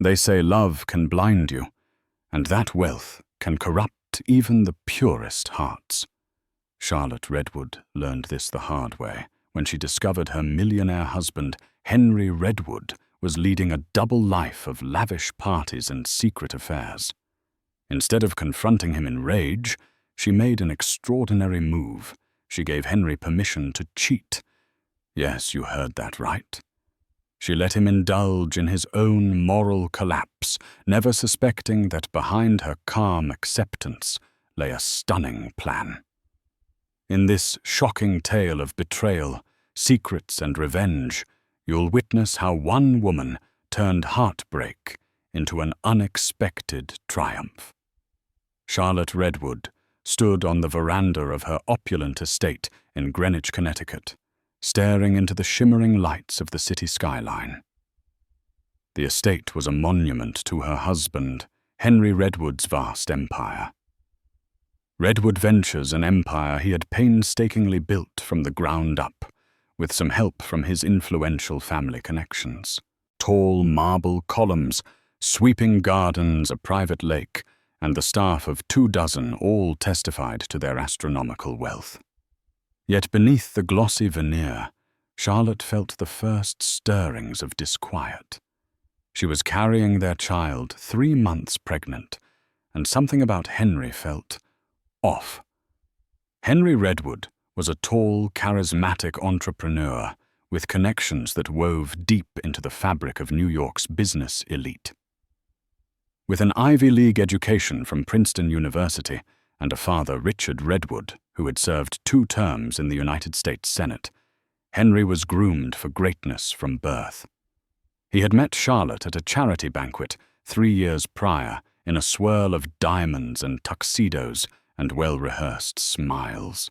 They say love can blind you, and that wealth can corrupt even the purest hearts. Charlotte Redwood learned this the hard way when she discovered her millionaire husband, Henry Redwood, was leading a double life of lavish parties and secret affairs. Instead of confronting him in rage, she made an extraordinary move. She gave Henry permission to cheat. Yes, you heard that right. She let him indulge in his own moral collapse, never suspecting that behind her calm acceptance lay a stunning plan. In this shocking tale of betrayal, secrets, and revenge, you'll witness how one woman turned heartbreak into an unexpected triumph. Charlotte Redwood stood on the veranda of her opulent estate in Greenwich, Connecticut, staring into the shimmering lights of the city skyline. The estate was a monument to her husband, Henry Redwood's vast empire. Redwood Ventures, an empire he had painstakingly built from the ground up, with some help from his influential family connections. Tall marble columns, sweeping gardens, a private lake, and the staff of 24 all testified to their astronomical wealth. Yet beneath the glossy veneer, Charlotte felt the first stirrings of disquiet. She was carrying their child 3 months pregnant, and something about Henry felt off. Henry Redwood was a tall, charismatic entrepreneur with connections that wove deep into the fabric of New York's business elite. With an Ivy League education from Princeton University and a father, Richard Redwood, who had served 2 terms in the United States Senate, Henry was groomed for greatness from birth. He had met Charlotte at a charity banquet 3 years prior in a swirl of diamonds and tuxedos and well-rehearsed smiles.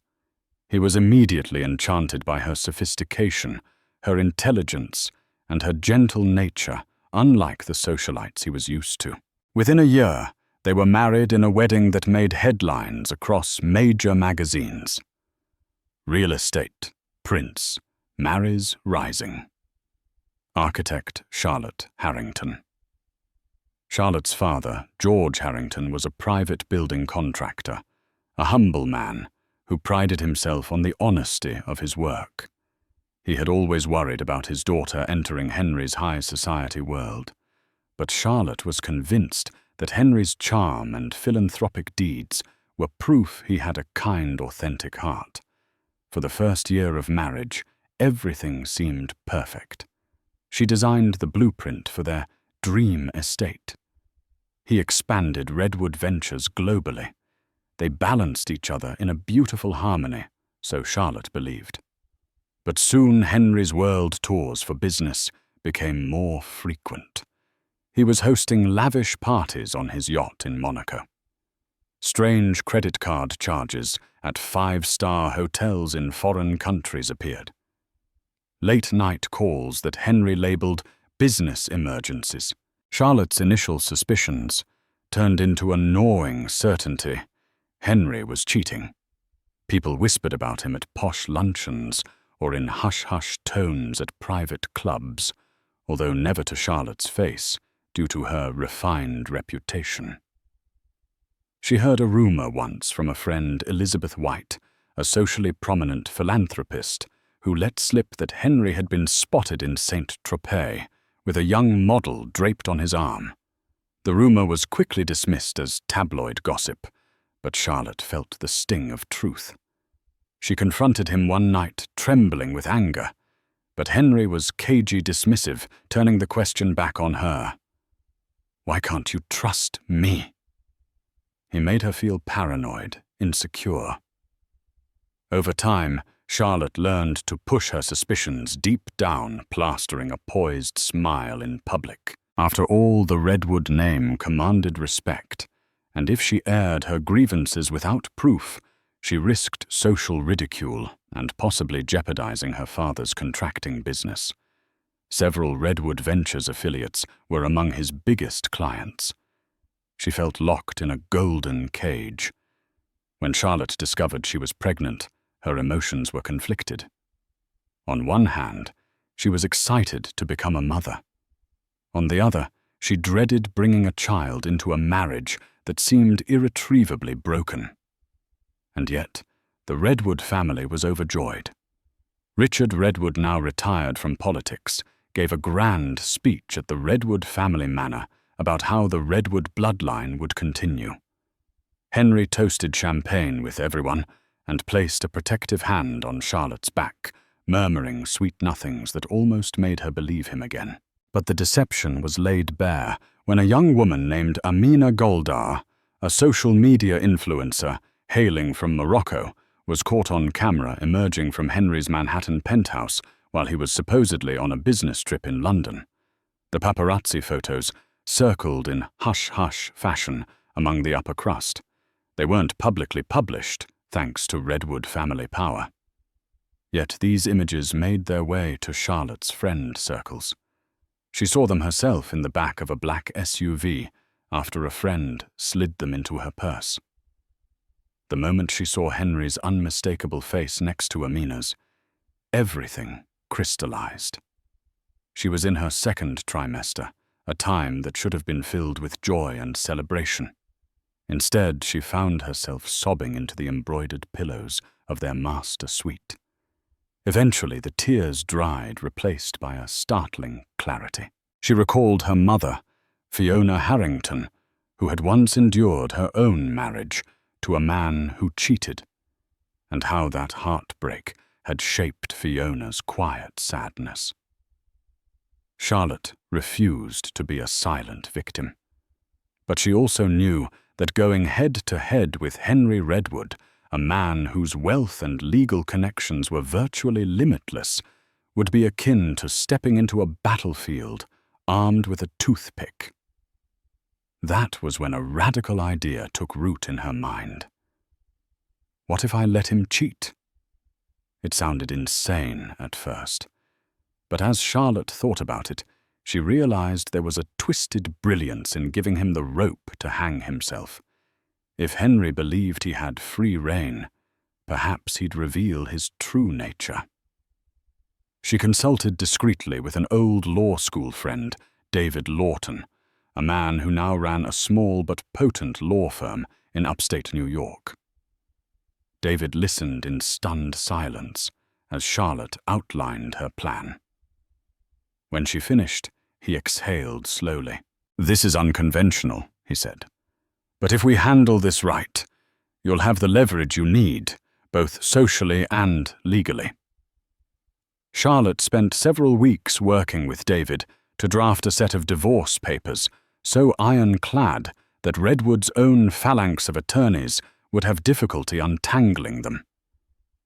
He was immediately enchanted by her sophistication, her intelligence, and her gentle nature, unlike the socialites he was used to. Within a year, they were married in a wedding that made headlines across major magazines. Real estate, Prince, marries rising. Architect Charlotte Harrington. Charlotte's father, George Harrington, was a private building contractor, a humble man who prided himself on the honesty of his work. He had always worried about his daughter entering Henry's high society world, but Charlotte was convinced that Henry's charm and philanthropic deeds were proof he had a kind, authentic heart. For the first year of marriage, everything seemed perfect. She designed the blueprint for their dream estate. He expanded Redwood Ventures globally. They balanced each other in a beautiful harmony, so Charlotte believed. But soon Henry's world tours for business became more frequent. He was hosting lavish parties on his yacht in Monaco. Strange credit card charges at 5-star hotels in foreign countries appeared. Late-night calls that Henry labeled business emergencies. Charlotte's initial suspicions turned into a gnawing certainty. Henry was cheating. People whispered about him at posh luncheons or in hush-hush tones at private clubs, although never to Charlotte's face due to her refined reputation. She heard a rumor once from a friend, Elizabeth White, a socially prominent philanthropist, who let slip that Henry had been spotted in Saint-Tropez with a young model draped on his arm. The rumor was quickly dismissed as tabloid gossip, but Charlotte felt the sting of truth. She confronted him one night, trembling with anger, but Henry was cagey dismissive, turning the question back on her. "Why can't you trust me?" He made her feel paranoid, insecure. Over time, Charlotte learned to push her suspicions deep down, plastering a poised smile in public. After all, the Redwood name commanded respect, and if she aired her grievances without proof, she risked social ridicule and possibly jeopardizing her father's contracting business. Several Redwood Ventures affiliates were among his biggest clients. She felt locked in a golden cage. When Charlotte discovered she was pregnant, her emotions were conflicted. On one hand, she was excited to become a mother. On the other, She dreaded bringing a child into a marriage that seemed irretrievably broken. And yet, the Redwood family was overjoyed. Richard Redwood, now retired from politics, gave a grand speech at the Redwood family manor about how the Redwood bloodline would continue. Henry toasted champagne with everyone and placed a protective hand on Charlotte's back, murmuring sweet nothings that almost made her believe him again. But the deception was laid bare when a young woman named Amina Goldar, a social media influencer hailing from Morocco, was caught on camera emerging from Henry's Manhattan penthouse while he was supposedly on a business trip in London. The paparazzi photos circled in hush-hush fashion among the upper crust. They weren't publicly published, thanks to Redwood family power. Yet these images made their way to Charlotte's friend circles. She saw them herself in the back of a black SUV after a friend slid them into her purse. The moment she saw Henry's unmistakable face next to Amina's, everything crystallized. She was in her second trimester, a time that should have been filled with joy and celebration. Instead, she found herself sobbing into the embroidered pillows of their master suite. Eventually, the tears dried, replaced by a startling clarity. She recalled her mother, Fiona Harrington, who had once endured her own marriage to a man who cheated, and how that heartbreak had shaped Fiona's quiet sadness. Charlotte refused to be a silent victim, but she also knew that going head-to-head with Henry Redwood, a man whose wealth and legal connections were virtually limitless, would be akin to stepping into a battlefield armed with a toothpick. That was when a radical idea took root in her mind. What if I let him cheat? It sounded insane at first, but as Charlotte thought about it, she realized there was a twisted brilliance in giving him the rope to hang himself. If Henry believed he had free rein, perhaps he'd reveal his true nature. She consulted discreetly with an old law school friend, David Lawton, a man who now ran a small but potent law firm in upstate New York. David listened in stunned silence as Charlotte outlined her plan. When she finished, he exhaled slowly. "This is unconventional," he said. "But if we handle this right, you'll have the leverage you need, both socially and legally." Charlotte spent several weeks working with David to draft a set of divorce papers so ironclad that Redwood's own phalanx of attorneys would have difficulty untangling them.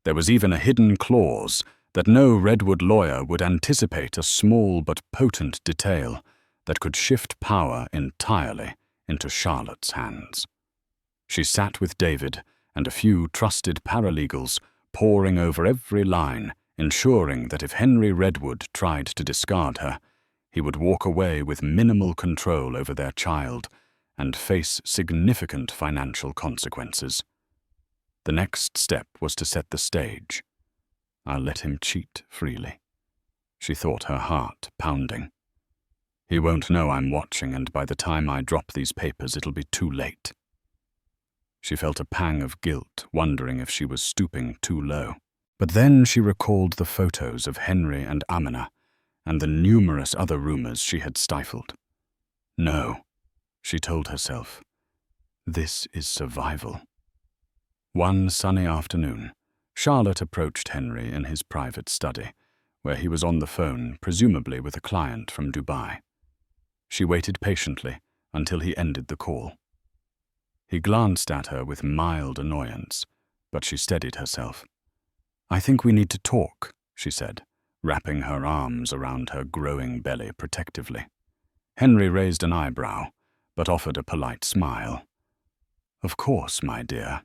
There was even a hidden clause that no Redwood lawyer would anticipate a small but potent detail that could shift power entirely into Charlotte's hands. She sat with David and a few trusted paralegals, poring over every line, ensuring that if Henry Redwood tried to discard her, he would walk away with minimal control over their child and face significant financial consequences. The next step was to set the stage. "I'll let him cheat freely," she thought, her heart pounding. "He won't know I'm watching, and by the time I drop these papers, it'll be too late." She felt a pang of guilt, wondering if she was stooping too low. But then she recalled the photos of Henry and Amina and the numerous other rumors she had stifled. "No," she told herself, "this is survival." One sunny afternoon, Charlotte approached Henry in his private study, where he was on the phone, presumably with a client from Dubai. She waited patiently until he ended the call. He glanced at her with mild annoyance, but she steadied herself. "I think we need to talk," she said, wrapping her arms around her growing belly protectively. Henry raised an eyebrow, but offered a polite smile. "Of course, my dear.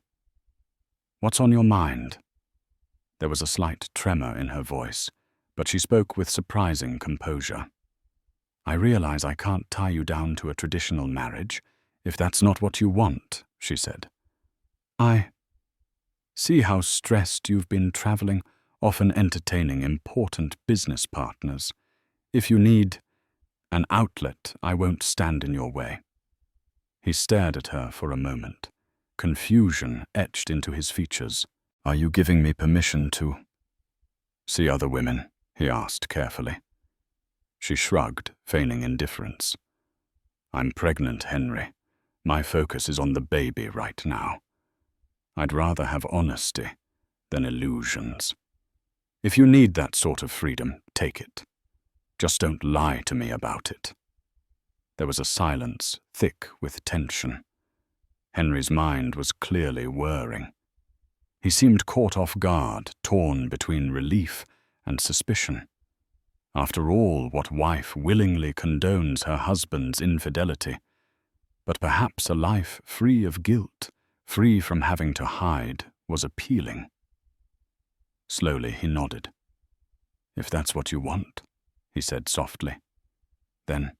What's on your mind?" There was a slight tremor in her voice, but she spoke with surprising composure. "I realize I can't tie you down to a traditional marriage, if that's not what you want," she said. "I see how stressed you've been traveling, often entertaining important business partners. If you need..." an outlet. I won't stand in your way." He stared at her for a moment, confusion etched into his features. "Are you giving me permission to see other women?" he asked carefully. She shrugged, feigning indifference. "I'm pregnant, Henry. My focus is on the baby right now. I'd rather have honesty than illusions. If you need that sort of freedom, take it. Just don't lie to me about it." There was a silence, thick with tension. Henry's mind was clearly whirring. He seemed caught off guard, torn between relief and suspicion. After all, what wife willingly condones her husband's infidelity? But perhaps a life free of guilt, free from having to hide, was appealing. Slowly he nodded. "If that's what you want," he said softly, "then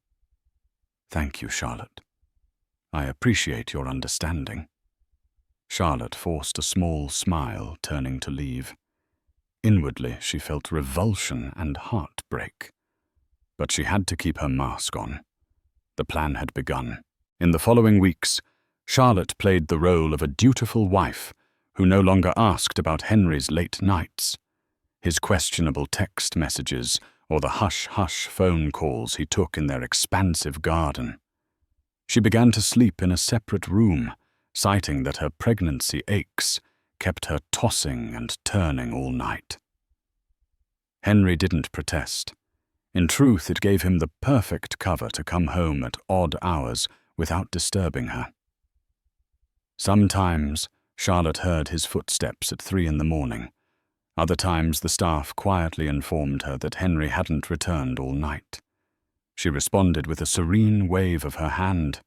thank you, Charlotte. I appreciate your understanding." Charlotte forced a small smile, turning to leave. Inwardly, she felt revulsion and heartbreak. But she had to keep her mask on. The plan had begun. In the following weeks, Charlotte played the role of a dutiful wife who no longer asked about Henry's late nights, his questionable text messages, or the hush-hush phone calls he took in their expansive garden. She began to sleep in a separate room, citing that her pregnancy aches kept her tossing and turning all night. Henry didn't protest. In truth, it gave him the perfect cover to come home at odd hours without disturbing her. Sometimes Charlotte heard his footsteps at 3 a.m. Other times the staff quietly informed her that Henry hadn't returned all night. She responded with a serene wave of her hand.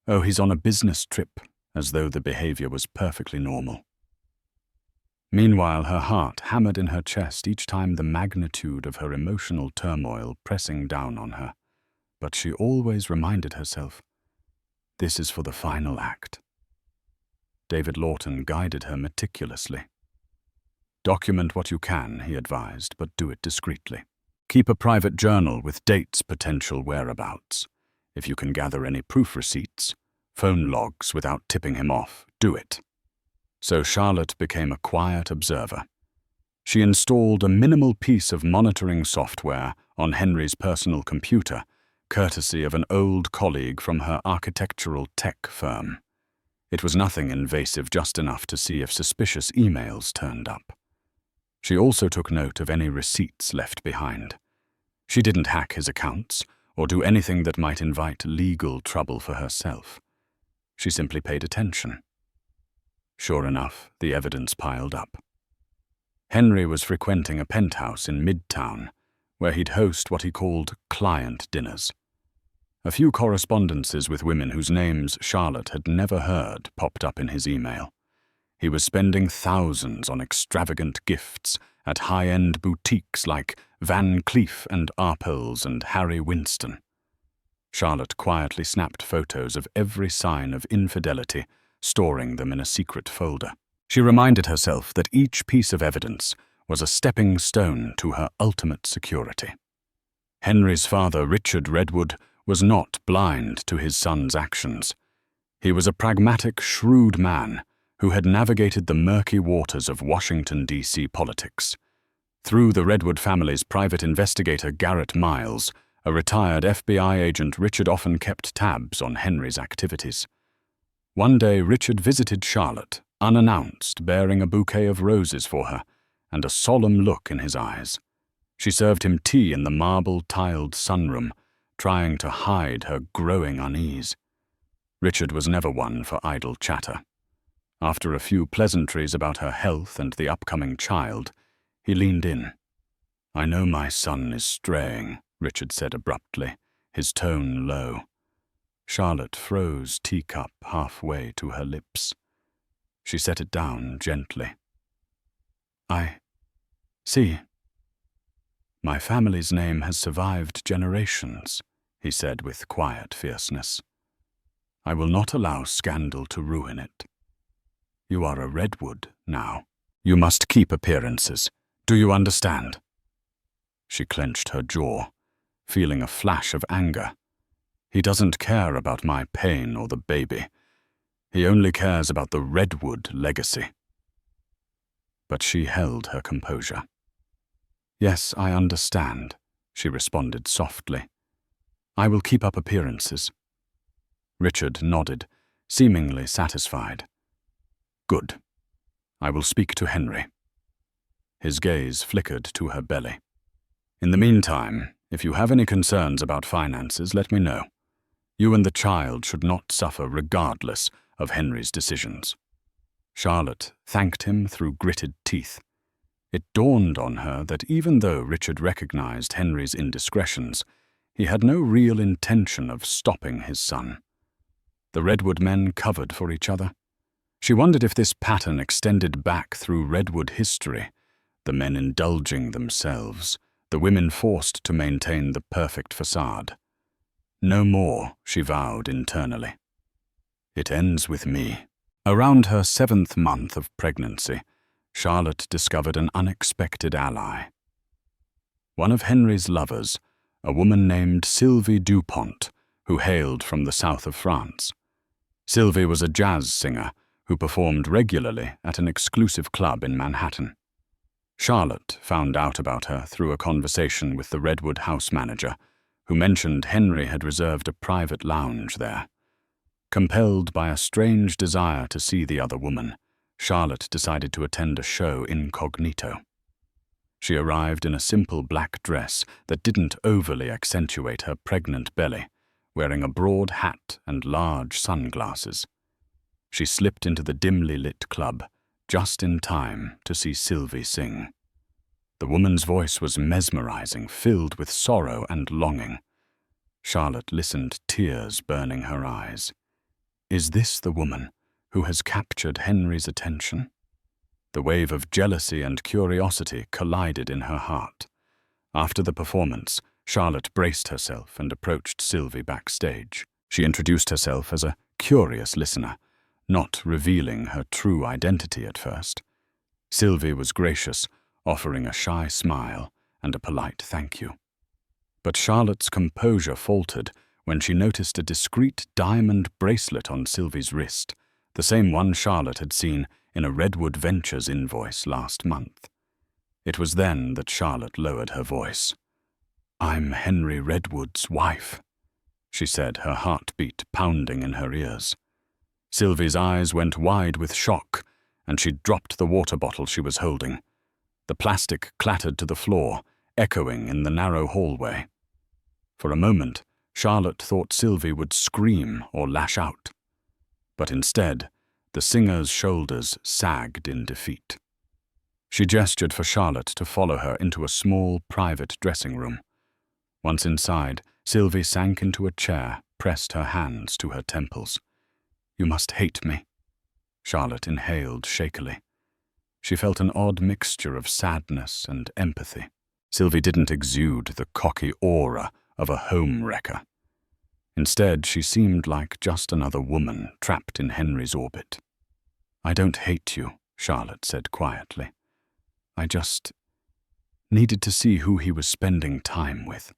"Oh, he's on a business trip," as though the behavior was perfectly normal. Meanwhile, her heart hammered in her chest each time the magnitude of her emotional turmoil pressing down on her. But she always reminded herself, this is for the final act. David Lawton guided her meticulously. "Document what you can," he advised, "but do it discreetly. Keep a private journal with dates, potential whereabouts. If you can gather any proof receipts, phone logs without tipping him off, do it." So Charlotte became a quiet observer. She installed a minimal piece of monitoring software on Henry's personal computer, courtesy of an old colleague from her architectural tech firm. It was nothing invasive, just enough to see if suspicious emails turned up. She also took note of any receipts left behind. She didn't hack his accounts or do anything that might invite legal trouble for herself. She simply paid attention. Sure enough, the evidence piled up. Henry was frequenting a penthouse in Midtown, where he'd host what he called client dinners. A few correspondences with women whose names Charlotte had never heard popped up in his email. He was spending thousands on extravagant gifts at high-end boutiques like Van Cleef and Arpels and Harry Winston. Charlotte quietly snapped photos of every sign of infidelity, storing them in a secret folder. She reminded herself that each piece of evidence was a stepping stone to her ultimate security. Henry's father, Richard Redwood, was not blind to his son's actions. He was a pragmatic, shrewd man who had navigated the murky waters of Washington, D.C. politics. Through the Redwood family's private investigator, Garrett Miles, a retired FBI agent, Richard often kept tabs on Henry's activities. One day, Richard visited Charlotte, unannounced, bearing a bouquet of roses for her, and a solemn look in his eyes. She served him tea in the marble-tiled sunroom, trying to hide her growing unease. Richard was never one for idle chatter. After a few pleasantries about her health and the upcoming child, he leaned in. "I know my son is straying," Richard said abruptly, his tone low. Charlotte froze teacup halfway to her lips. She set it down gently. "I see. My family's name has survived generations," he said with quiet fierceness. "I will not allow scandal to ruin it. You are a Redwood now. You must keep appearances. Do you understand?" She clenched her jaw. feeling a flash of anger. He doesn't care about my pain or the baby. He only cares about the Redwood legacy. But she held her composure. Yes, I understand, she responded softly. I will keep up appearances. Richard nodded, seemingly satisfied. Good. I will speak to Henry. His gaze flickered to her belly. In the meantime, if you have any concerns about finances, let me know. You and the child should not suffer regardless of Henry's decisions. Charlotte thanked him through gritted teeth. It dawned on her that even though Richard recognized Henry's indiscretions, he had no real intention of stopping his son. The Redwood men covered for each other. She wondered if this pattern extended back through Redwood history, the men indulging themselves, the women forced to maintain the perfect facade. No more, she vowed internally. It ends with me. Around her 7th month of pregnancy, Charlotte discovered an unexpected ally. One of Henry's lovers, a woman named Sylvie Dupont, who hailed from the south of France. Sylvie was a jazz singer who performed regularly at an exclusive club in Manhattan. Charlotte found out about her through a conversation with the Redwood house manager, who mentioned Henry had reserved a private lounge there. Compelled by a strange desire to see the other woman, Charlotte decided to attend a show incognito. She arrived in a simple black dress that didn't overly accentuate her pregnant belly, wearing a broad hat and large sunglasses. She slipped into the dimly lit club, just in time to see Sylvie sing. The woman's voice was mesmerizing, filled with sorrow and longing. Charlotte listened, tears burning her eyes. Is this the woman who has captured Henry's attention? The wave of jealousy and curiosity collided in her heart. After the performance, Charlotte braced herself and approached Sylvie backstage. She introduced herself as a curious listener, not revealing her true identity at first. Sylvie was gracious, offering a shy smile and a polite thank you. But Charlotte's composure faltered when she noticed a discreet diamond bracelet on Sylvie's wrist, the same one Charlotte had seen in a Redwood Ventures invoice last month. It was then that Charlotte lowered her voice. I'm Henry Redwood's wife, she said, her heartbeat pounding in her ears. Sylvie's eyes went wide with shock, and she dropped the water bottle she was holding. The plastic clattered to the floor, echoing in the narrow hallway. For a moment, Charlotte thought Sylvie would scream or lash out. But instead, the singer's shoulders sagged in defeat. She gestured for Charlotte to follow her into a small, private dressing room. Once inside, Sylvie sank into a chair, pressed her hands to her temples. You must hate me, Charlotte inhaled shakily. She felt an odd mixture of sadness and empathy. Sylvie didn't exude the cocky aura of a home wrecker. Instead, she seemed like just another woman trapped in Henry's orbit. I don't hate you, Charlotte said quietly. I just needed to see who he was spending time with.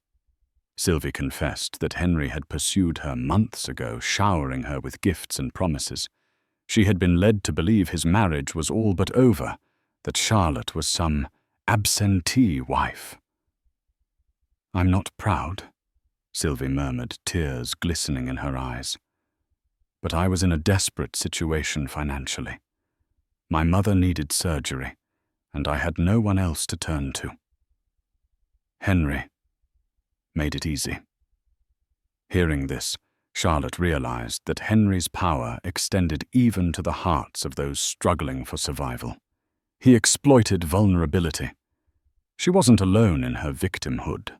Sylvie confessed that Henry had pursued her months ago, showering her with gifts and promises. She had been led to believe his marriage was all but over, that Charlotte was some absentee wife. I'm not proud, Sylvie murmured, tears glistening in her eyes. But I was in a desperate situation financially. My mother needed surgery, and I had no one else to turn to. Henry made it easy. Hearing this, Charlotte realized that Henry's power extended even to the hearts of those struggling for survival. He exploited vulnerability. She wasn't alone in her victimhood.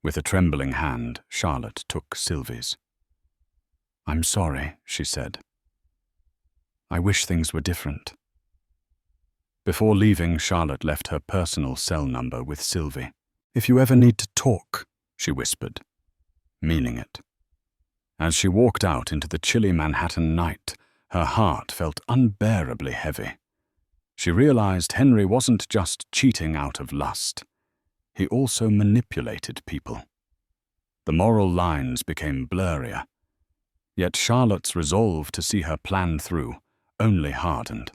With a trembling hand, Charlotte took Sylvie's. I'm sorry, she said. I wish things were different. Before leaving, Charlotte left her personal cell number with Sylvie. If you ever need to talk, she whispered, meaning it. As she walked out into the chilly Manhattan night, her heart felt unbearably heavy. She realized Henry wasn't just cheating out of lust. he also manipulated people. The moral lines became blurrier, yet Charlotte's resolve to see her plan through only hardened.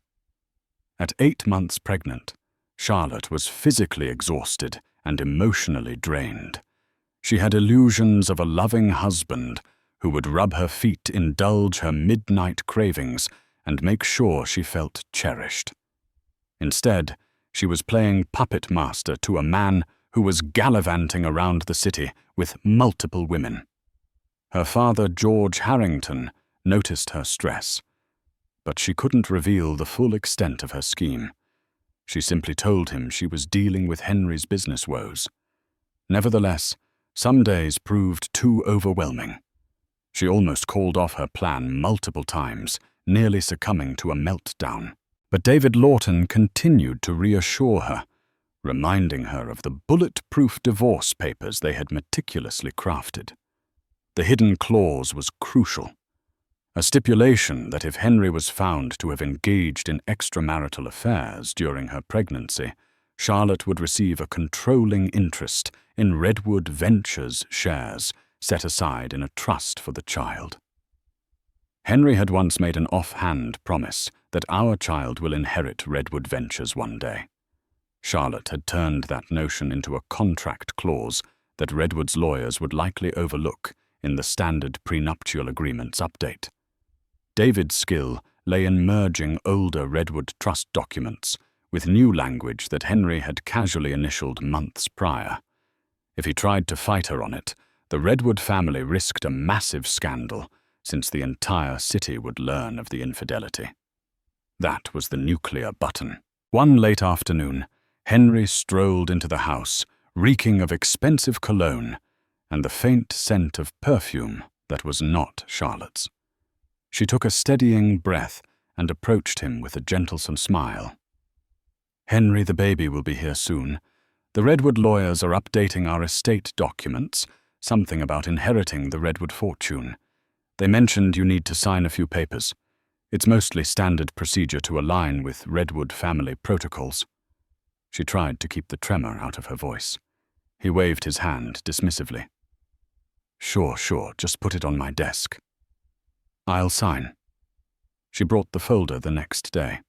At 8 months pregnant, Charlotte was physically exhausted and emotionally drained. She had illusions of a loving husband who would rub her feet, indulge her midnight cravings, and make sure she felt cherished. Instead, she was playing puppet master to a man who was gallivanting around the city with multiple women. Her father, George Harrington, noticed her stress, but she couldn't reveal the full extent of her scheme. She simply told him she was dealing with Henry's business woes. Nevertheless, some days proved too overwhelming. She almost called off her plan multiple times, nearly succumbing to a meltdown. But David Lawton continued to reassure her, reminding her of the bulletproof divorce papers they had meticulously crafted. The hidden clause was crucial, a stipulation that if Henry was found to have engaged in extramarital affairs during her pregnancy, Charlotte would receive a controlling interest in Redwood Ventures shares set aside in a trust for the child. Henry had once made an offhand promise that our child will inherit Redwood Ventures one day. Charlotte had turned that notion into a contract clause that Redwood's lawyers would likely overlook in the standard prenuptial agreement's update. David's skill lay in merging older Redwood trust documents with new language that Henry had casually initialed months prior. If he tried to fight her on it, the Redwood family risked a massive scandal, since the entire city would learn of the infidelity. That was the nuclear button. One late afternoon, Henry strolled into the house, reeking of expensive cologne and the faint scent of perfume that was not Charlotte's. She took a steadying breath and approached him with a gentlesome smile. "Henry, the baby will be here soon. The Redwood lawyers are updating our estate documents, something about inheriting the Redwood fortune. They mentioned you need to sign a few papers. It's mostly standard procedure to align with Redwood family protocols." She tried to keep the tremor out of her voice. He waved his hand dismissively. Sure, just put it on my desk." "I'll sign." She brought the folder the next day.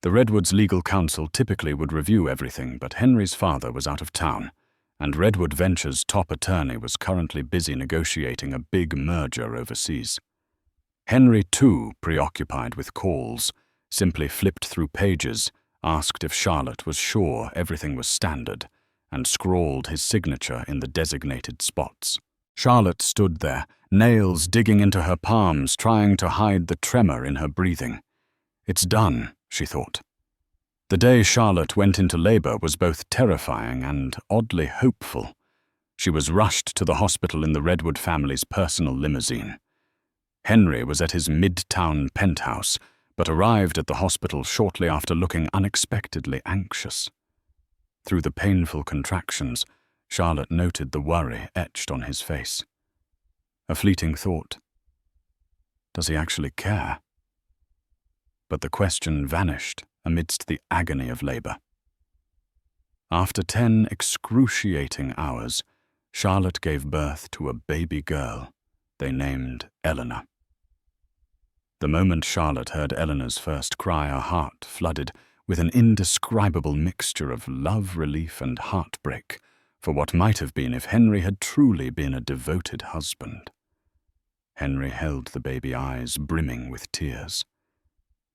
The Redwoods' legal counsel typically would review everything, but Henry's father was out of town, and Redwood Ventures' top attorney was currently busy negotiating a big merger overseas. Henry, too, preoccupied with calls, simply flipped through pages, asked if Charlotte was sure everything was standard, and scrawled his signature in the designated spots. Charlotte stood there, nails digging into her palms, trying to hide the tremor in her breathing. It's done, she thought. The day Charlotte went into labor was both terrifying and oddly hopeful. She was rushed to the hospital in the Redwood family's personal limousine. Henry was at his midtown penthouse, but arrived at the hospital shortly after looking unexpectedly anxious. Through the painful contractions, Charlotte noted the worry etched on his face. A fleeting thought. Does he actually care? But the question vanished amidst the agony of labor. After 10 excruciating hours, Charlotte gave birth to a baby girl they named Eleanor. The moment Charlotte heard Eleanor's first cry, her heart flooded with an indescribable mixture of love, relief, and heartbreak for what might have been if Henry had truly been a devoted husband. Henry held the baby eyes brimming with tears.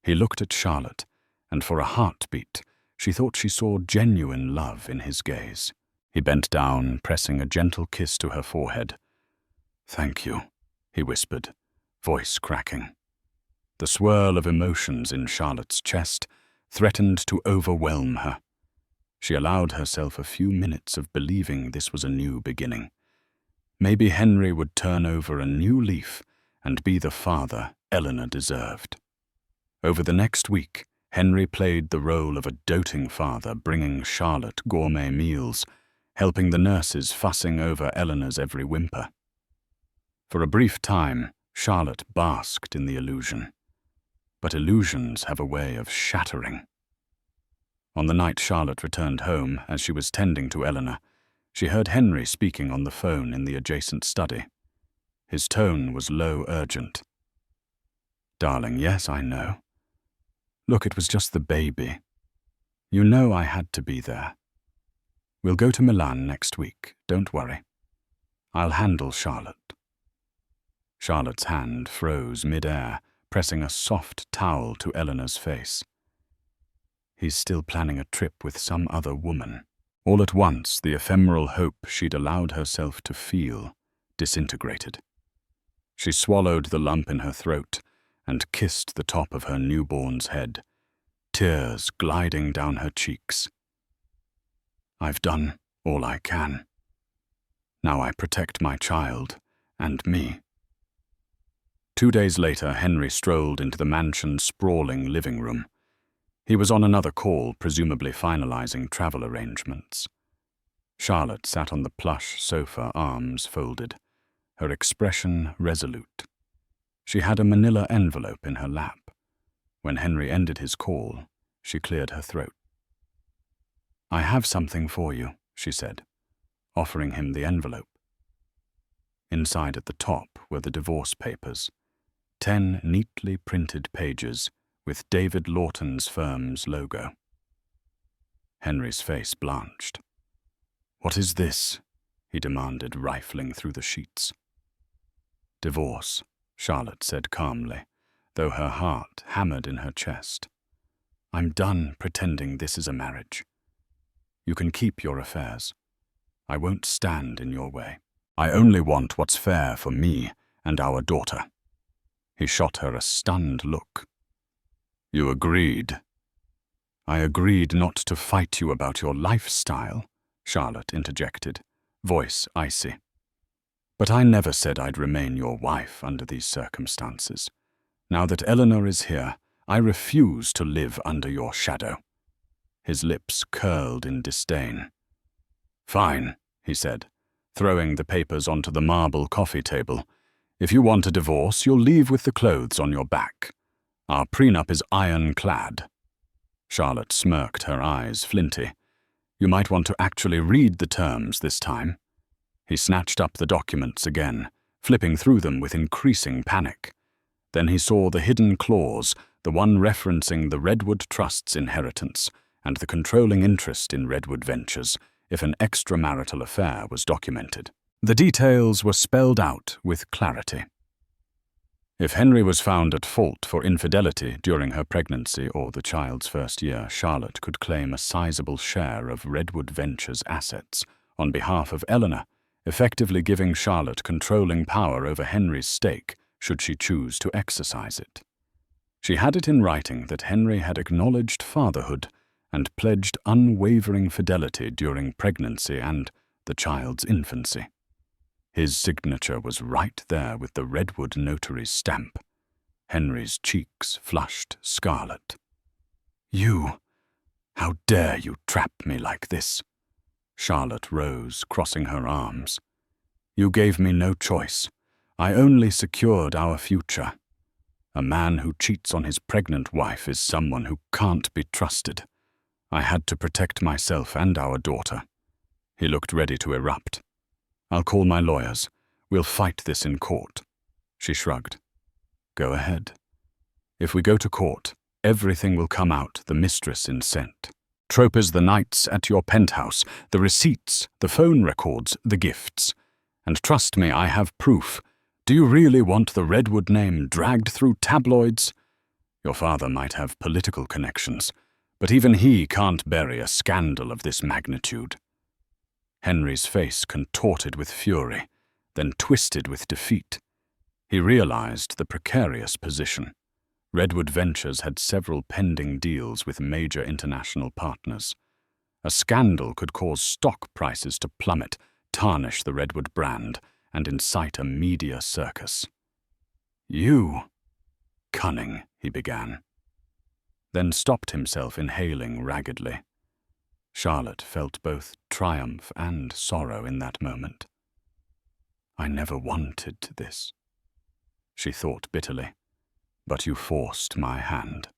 He looked at Charlotte, and for a heartbeat, she thought she saw genuine love in his gaze. He bent down, pressing a gentle kiss to her forehead. "Thank you," he whispered, voice cracking. The swirl of emotions in Charlotte's chest threatened to overwhelm her. She allowed herself a few minutes of believing this was a new beginning. Maybe Henry would turn over a new leaf and be the father Eleanor deserved. Over the next week, Henry played the role of a doting father, bringing Charlotte gourmet meals, helping the nurses fussing over Eleanor's every whimper. For a brief time, Charlotte basked in the illusion. But illusions have a way of shattering. On the night Charlotte returned home, as she was tending to Eleanor, she heard Henry speaking on the phone in the adjacent study. His tone was low, urgent. "Darling, yes, I know. Look, it was just the baby. You know I had to be there. We'll go to Milan next week, don't worry. I'll handle Charlotte." Charlotte's hand froze mid-air, pressing a soft towel to Eleanor's face. He's still planning a trip with some other woman. All at once, the ephemeral hope she'd allowed herself to feel disintegrated. She swallowed the lump in her throat and kissed the top of her newborn's head, tears gliding down her cheeks. "I've done all I can. Now I protect my child and me." 2 days later, Henry strolled into the mansion's sprawling living room. He was on another call, presumably finalizing travel arrangements. Charlotte sat on the plush sofa, arms folded, her expression resolute. She had a manila envelope in her lap. When Henry ended his call, she cleared her throat. "I have something for you," she said, offering him the envelope. Inside at the top were the divorce papers, 10 neatly printed pages with David Lawton's firm's logo. Henry's face blanched. "What is this?" he demanded, rifling through the sheets. "Divorce," Charlotte said calmly, though her heart hammered in her chest. "I'm done pretending this is a marriage. You can keep your affairs. I won't stand in your way. I only want what's fair for me and our daughter." He shot her a stunned look. "You agreed." "I agreed not to fight you about your lifestyle," Charlotte interjected, voice icy. "But I never said I'd remain your wife under these circumstances. Now that Eleanor is here, I refuse to live under your shadow." His lips curled in disdain. "Fine," he said, throwing the papers onto the marble coffee table. "If you want a divorce, you'll leave with the clothes on your back. Our prenup is ironclad." Charlotte smirked, her eyes flinty. "You might want to actually read the terms this time." He snatched up the documents again, flipping through them with increasing panic. Then he saw the hidden clause, the one referencing the Redwood Trust's inheritance and the controlling interest in Redwood Ventures if an extramarital affair was documented. The details were spelled out with clarity. If Henry was found at fault for infidelity during her pregnancy or the child's first year, Charlotte could claim a sizable share of Redwood Ventures' assets on behalf of Eleanor, effectively giving Charlotte controlling power over Henry's stake should she choose to exercise it. She had it in writing that Henry had acknowledged fatherhood and pledged unwavering fidelity during pregnancy and the child's infancy. His signature was right there with the Redwood notary's stamp. Henry's cheeks flushed scarlet. "You! How dare you trap me like this?" Charlotte rose, crossing her arms. "You gave me no choice. I only secured our future. A man who cheats on his pregnant wife is someone who can't be trusted. I had to protect myself and our daughter." He looked ready to erupt. "I'll call my lawyers. We'll fight this in court." She shrugged. "Go ahead. If we go to court, everything will come out the mistress insent. Tropers the nights at your penthouse, the receipts, the phone records, the gifts. And trust me, I have proof. Do you really want the Redwood name dragged through tabloids? Your father might have political connections, but even he can't bury a scandal of this magnitude." Henry's face contorted with fury, then twisted with defeat. He realized the precarious position. Redwood Ventures had several pending deals with major international partners. A scandal could cause stock prices to plummet, tarnish the Redwood brand, and incite a media circus. "You..." "Cunning," he began, then stopped himself, inhaling raggedly. Charlotte felt both triumph and sorrow in that moment. "I never wanted this," she thought bitterly, "but you forced my hand."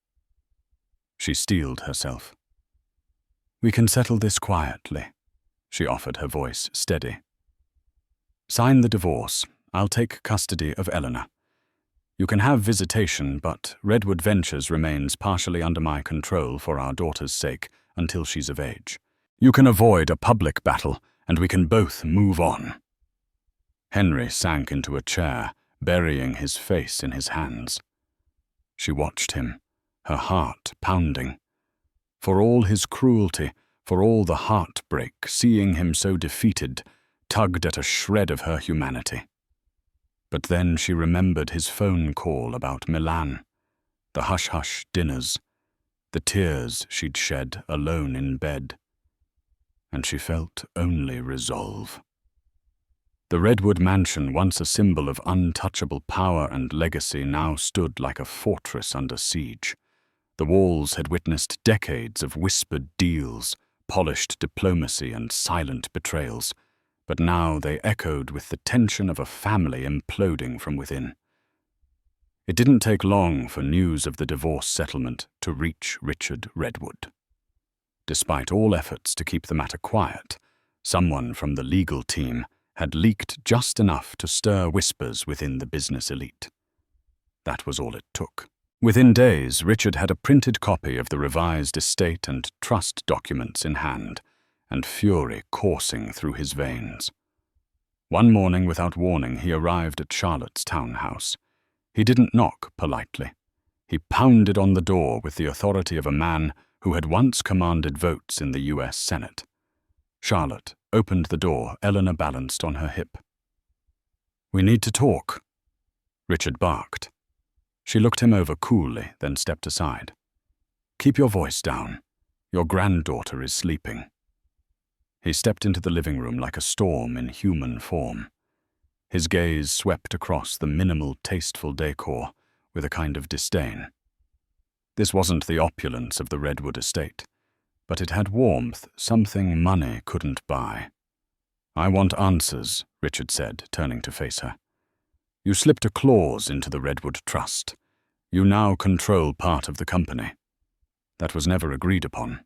She steeled herself. "We can settle this quietly," she offered, her voice steady. Sign the divorce. I'll take custody of Eleanor. You can have visitation, but Redwood Ventures remains partially under my control for our daughter's sake until she's of age. You can avoid a public battle, and we can both move on. Henry sank into a chair, burying his face in his hands. She watched him, her heart pounding. For all his cruelty, for all the heartbreak, seeing him so defeated, tugged at a shred of her humanity. But then she remembered his phone call about Milan, the hush-hush dinners, the tears she'd shed alone in bed, and she felt only resolve. The Redwood mansion, once a symbol of untouchable power and legacy, now stood like a fortress under siege. The walls had witnessed decades of whispered deals, polished diplomacy, and silent betrayals, but now they echoed with the tension of a family imploding from within. It didn't take long for news of the divorce settlement to reach Richard Redwood. Despite all efforts to keep the matter quiet, someone from the legal team had leaked just enough to stir whispers within the business elite. That was all it took. Within days, Richard had a printed copy of the revised estate and trust documents in hand, and fury coursing through his veins. One morning, without warning, he arrived at Charlotte's townhouse. He didn't knock politely. He pounded on the door with the authority of a man who had once commanded votes in the U.S. Senate. Charlotte opened the door, Eleanor balanced on her hip. "We need to talk," Richard barked. She looked him over coolly, then stepped aside. "Keep your voice down. Your granddaughter is sleeping." He stepped into the living room like a storm in human form. His gaze swept across the minimal, tasteful decor with a kind of disdain. This wasn't the opulence of the Redwood estate, but it had warmth, something money couldn't buy. "I want answers," Richard said, turning to face her. "You slipped a clause into the Redwood Trust. You now control part of the company. That was never agreed upon."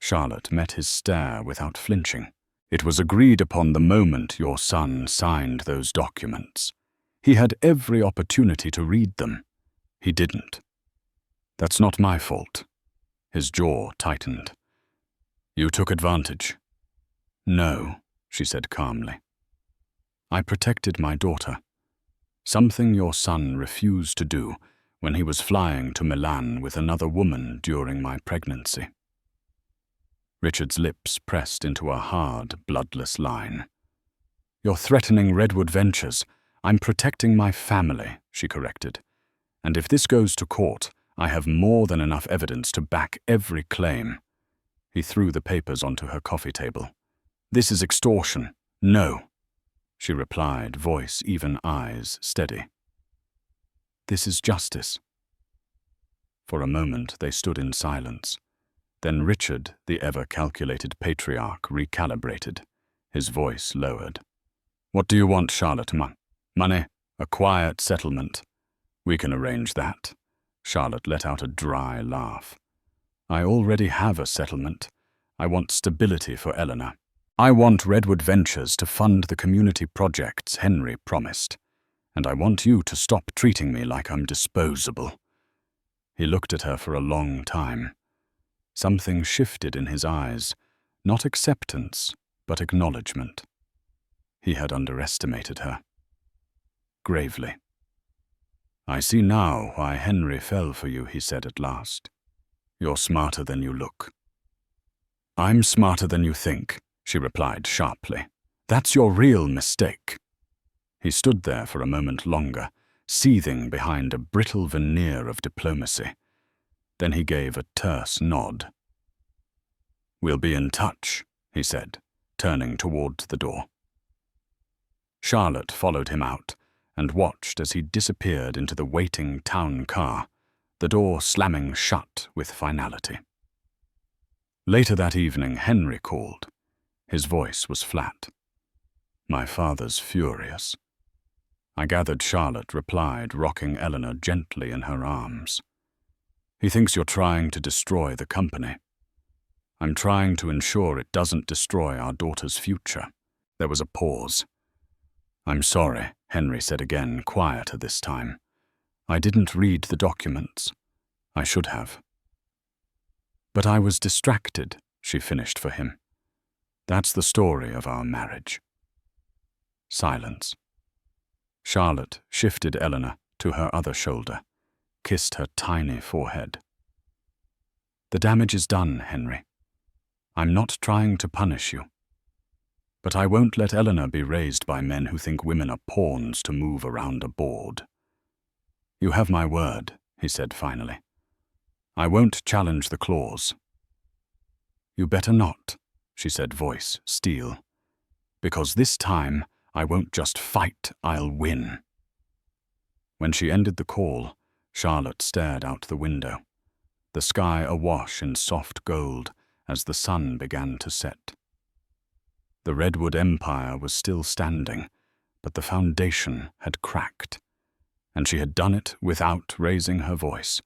Charlotte met his stare without flinching. "It was agreed upon the moment your son signed those documents. He had every opportunity to read them. He didn't. That's not my fault." His jaw tightened. "You took advantage." "No," she said calmly. "I protected my daughter. Something your son refused to do when he was flying to Milan with another woman during my pregnancy." Richard's lips pressed into a hard, bloodless line. "You're threatening Redwood Ventures. I'm protecting my family," she corrected. "And if this goes to court, I have more than enough evidence to back every claim." He threw the papers onto her coffee table. "This is extortion." "No," she replied, voice even, eyes steady. "This is justice." For a moment they stood in silence. Then Richard, the ever-calculated patriarch, recalibrated. His voice lowered. "What do you want, Charlotte? Money? A quiet settlement? We can arrange that." Charlotte let out a dry laugh. "I already have a settlement. I want stability for Eleanor. I want Redwood Ventures to fund the community projects Henry promised. And I want you to stop treating me like I'm disposable." He looked at her for a long time. Something shifted in his eyes, not acceptance, but acknowledgement. He had underestimated her. Gravely. "I see now why Henry fell for you," he said at last. "You're smarter than you look." "I'm smarter than you think," she replied sharply. "That's your real mistake." He stood there for a moment longer, seething behind a brittle veneer of diplomacy. Then he gave a terse nod. "We'll be in touch," he said, turning towards the door. Charlotte followed him out and watched as he disappeared into the waiting town car, the door slamming shut with finality. Later that evening, Henry called. His voice was flat. "My father's furious." I gathered Charlotte replied, rocking Eleanor gently in her arms. "He thinks you're trying to destroy the company." I'm trying to ensure it doesn't destroy our daughter's future. There was a pause. I'm sorry, Henry said again, quieter this time. I didn't read the documents. I should have. But I was distracted, she finished for him. That's the story of our marriage. Silence. Charlotte shifted Eleanor to her other shoulder, kissed her tiny forehead. The damage is done, Henry. I'm not trying to punish you. But I won't let Eleanor be raised by men who think women are pawns to move around a board. You have my word, he said finally. I won't challenge the clause. You better not, she said, voice steel. Because this time, I won't just fight, I'll win. When she ended the call, Charlotte stared out the window, the sky awash in soft gold as the sun began to set. The Redwood Empire was still standing, but the foundation had cracked, and she had done it without raising her voice,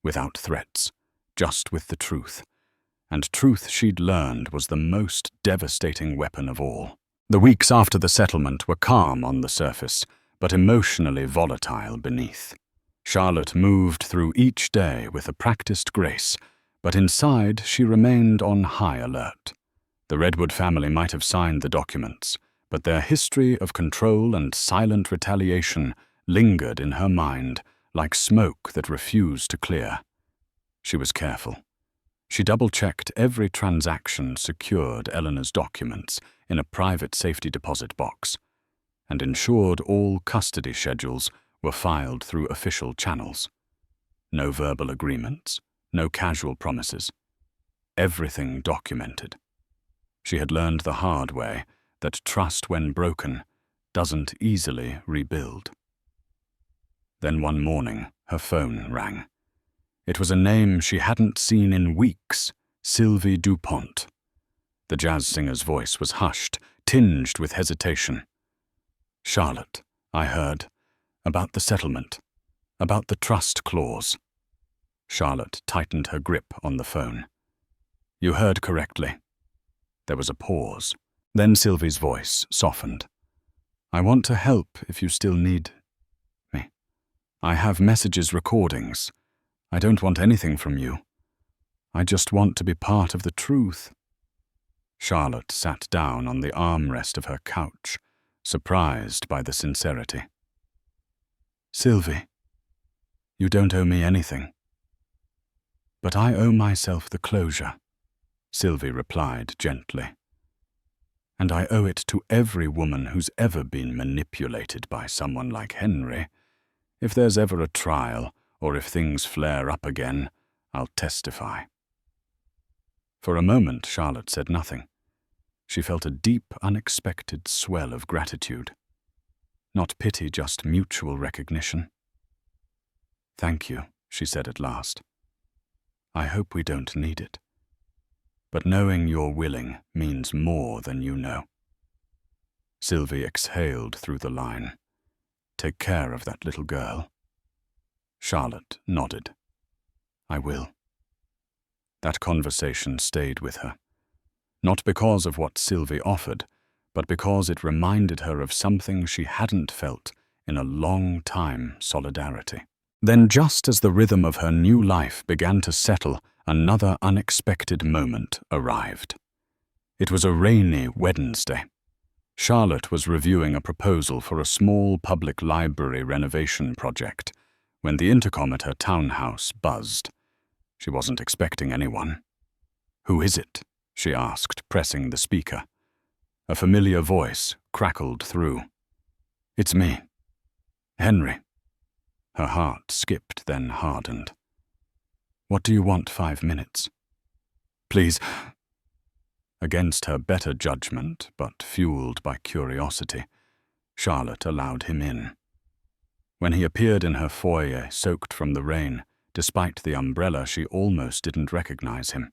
without threats, just with the truth. And truth she'd learned was the most devastating weapon of all. The weeks after the settlement were calm on the surface, but emotionally volatile beneath. Charlotte moved through each day with a practiced grace, but inside she remained on high alert. The Redwood family might have signed the documents, but their history of control and silent retaliation lingered in her mind like smoke that refused to clear. She was careful. She double-checked every transaction secured Eleanor's documents in a private safety deposit box, and ensured all custody schedules were filed through official channels. No verbal agreements, no casual promises. Everything documented. She had learned the hard way that trust, when broken, doesn't easily rebuild. Then one morning, her phone rang. It was a name she hadn't seen in weeks, Sylvie DuPont. The jazz singer's voice was hushed, tinged with hesitation. Charlotte, I heard, about the settlement, about the trust clause. Charlotte tightened her grip on the phone. You heard correctly. There was a pause. Then Sylvie's voice softened. I want to help if you still need me. I have messages, recordings. I don't want anything from you. I just want to be part of the truth. Charlotte sat down on the armrest of her couch, surprised by the sincerity. Sylvie, you don't owe me anything. But I owe myself the closure, Sylvie replied gently. And I owe it to every woman who's ever been manipulated by someone like Henry. If there's ever a trial, or if things flare up again, I'll testify. For a moment, Charlotte said nothing. She felt a deep, unexpected swell of gratitude. Not pity, just mutual recognition. Thank you, she said at last. I hope we don't need it. But knowing you're willing means more than you know. Sylvie exhaled through the line. Take care of that little girl. Charlotte nodded. I will. That conversation stayed with her. Not because of what Sylvie offered, but because it reminded her of something she hadn't felt in a long time: solidarity. Then, just as the rhythm of her new life began to settle, another unexpected moment arrived. It was a rainy Wednesday. Charlotte was reviewing a proposal for a small public library renovation project when the intercom at her townhouse buzzed. She wasn't expecting anyone. Who is it? She asked, pressing the speaker. A familiar voice crackled through. It's me. Henry. Her heart skipped, then hardened. What do you want? 5 minutes? Please. Against her better judgment, but fueled by curiosity, Charlotte allowed him in. When he appeared in her foyer, soaked from the rain, despite the umbrella, she almost didn't recognize him.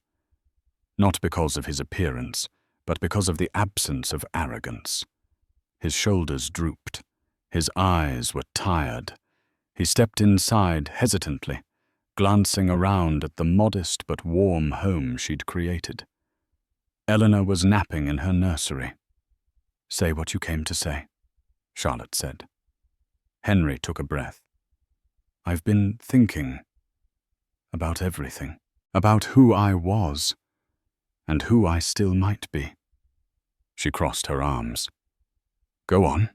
Not because of his appearance, but because of the absence of arrogance. His shoulders drooped. His eyes were tired. He stepped inside hesitantly, glancing around at the modest but warm home she'd created. Eleanor was napping in her nursery. "Say what you came to say," Charlotte said. Henry took a breath. "I've been thinking about everything, about who I was and who I still might be." She crossed her arms. "Go on."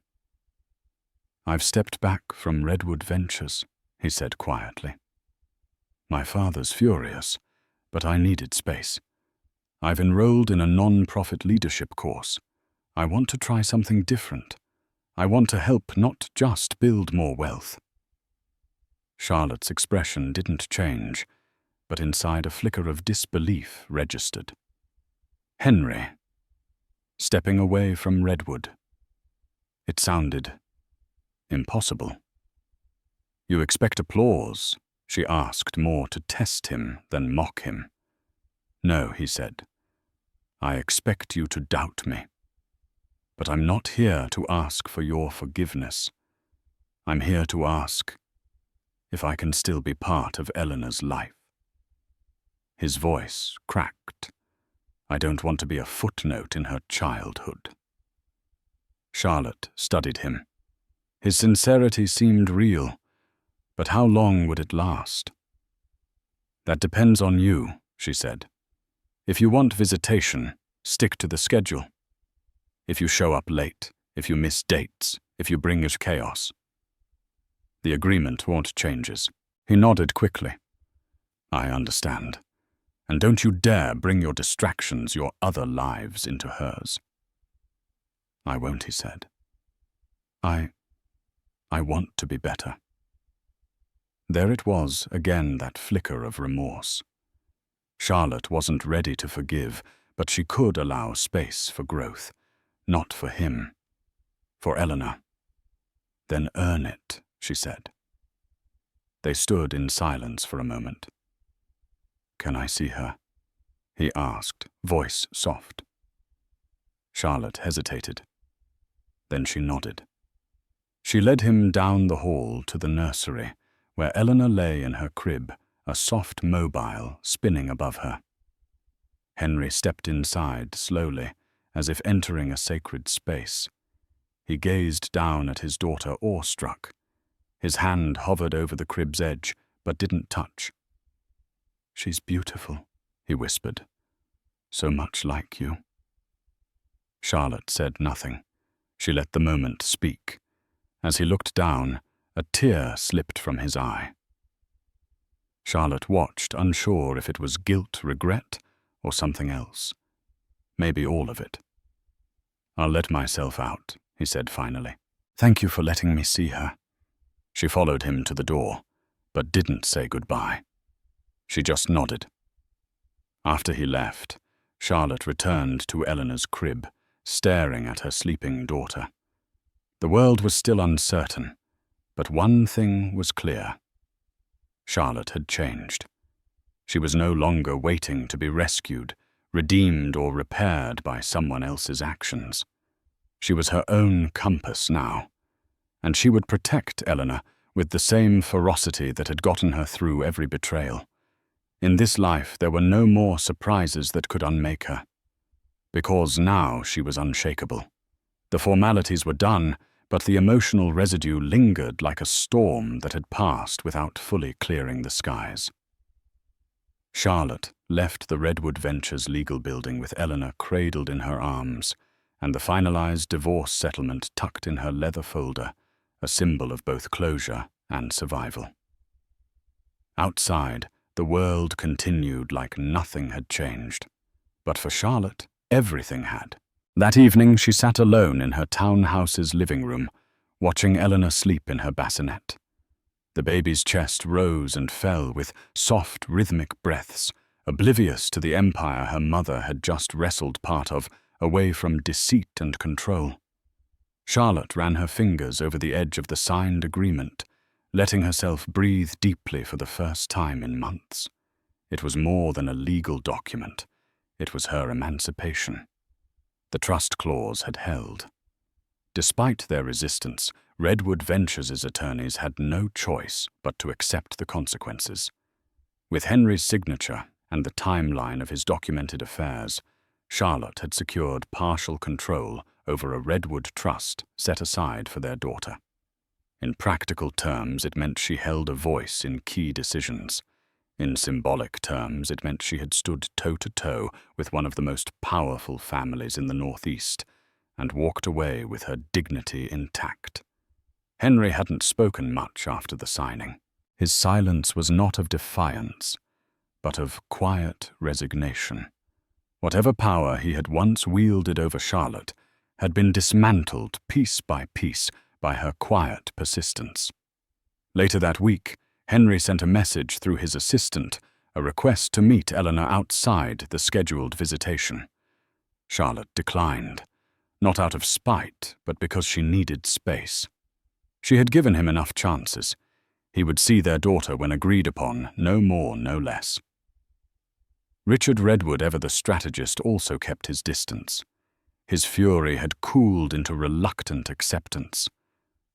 "I've stepped back from Redwood Ventures," he said quietly. "My father's furious, but I needed space. I've enrolled in a non-profit leadership course. I want to try something different. I want to help, not just build more wealth." Charlotte's expression didn't change, but inside a flicker of disbelief registered. Henry, stepping away from Redwood. It sounded impossible. "You expect applause?" she asked, more to test him than mock him. "No," he said. "I expect you to doubt me. But I'm not here to ask for your forgiveness. I'm here to ask if I can still be part of Eleanor's life." His voice cracked. "I don't want to be a footnote in her childhood." Charlotte studied him. His sincerity seemed real, but how long would it last? "That depends on you," she said. "If you want visitation, stick to the schedule. If you show up late, if you miss dates, if you bring us chaos, the agreement won't changes." He nodded quickly. "I understand. And don't you dare bring your distractions, your other lives, into hers." "I won't," he said. I want to be better." There it was again, that flicker of remorse. Charlotte wasn't ready to forgive, but she could allow space for growth. Not for him. For Eleanor. "Then earn it," she said. They stood in silence for a moment. "Can I see her?" he asked, voice soft. Charlotte hesitated. Then she nodded. She led him down the hall to the nursery, where Eleanor lay in her crib, a soft mobile spinning above her. Henry stepped inside slowly, as if entering a sacred space. He gazed down at his daughter, awestruck. His hand hovered over the crib's edge, but didn't touch. "She's beautiful," he whispered. "So much like you." Charlotte said nothing. She let the moment speak. As he looked down, a tear slipped from his eye. Charlotte watched, unsure if it was guilt, regret, or something else. Maybe all of it. "I'll let myself out," he said finally. "Thank you for letting me see her." She followed him to the door, but didn't say goodbye. She just nodded. After he left, Charlotte returned to Eleanor's crib, staring at her sleeping daughter. The world was still uncertain, but one thing was clear. Charlotte had changed. She was no longer waiting to be rescued, redeemed, or repaired by someone else's actions. She was her own compass now, and she would protect Eleanor with the same ferocity that had gotten her through every betrayal. In this life there were no more surprises that could unmake her, because now she was unshakable. The formalities were done, but the emotional residue lingered like a storm that had passed without fully clearing the skies. Charlotte left the Redwood Ventures legal building with Eleanor cradled in her arms, and the finalized divorce settlement tucked in her leather folder, a symbol of both closure and survival. Outside, the world continued like nothing had changed. But for Charlotte, everything had. That evening, she sat alone in her townhouse's living room, watching Eleanor sleep in her bassinet. The baby's chest rose and fell with soft, rhythmic breaths, oblivious to the empire her mother had just wrestled part of, away from deceit and control. Charlotte ran her fingers over the edge of the signed agreement, letting herself breathe deeply for the first time in months. It was more than a legal document. It was her emancipation. The trust clause had held. Despite their resistance, Redwood Ventures' attorneys had no choice but to accept the consequences. With Henry's signature and the timeline of his documented affairs, Charlotte had secured partial control over a Redwood trust set aside for their daughter. In practical terms, it meant she held a voice in key decisions. In symbolic terms, it meant she had stood toe-to-toe with one of the most powerful families in the Northeast and walked away with her dignity intact. Henry hadn't spoken much after the signing. His silence was not of defiance, but of quiet resignation. Whatever power he had once wielded over Charlotte had been dismantled piece by piece by her quiet persistence. Later that week, Henry sent a message through his assistant, a request to meet Eleanor outside the scheduled visitation. Charlotte declined, not out of spite, but because she needed space. She had given him enough chances. He would see their daughter when agreed upon, no more, no less. Richard Redwood, ever the strategist, also kept his distance. His fury had cooled into reluctant acceptance.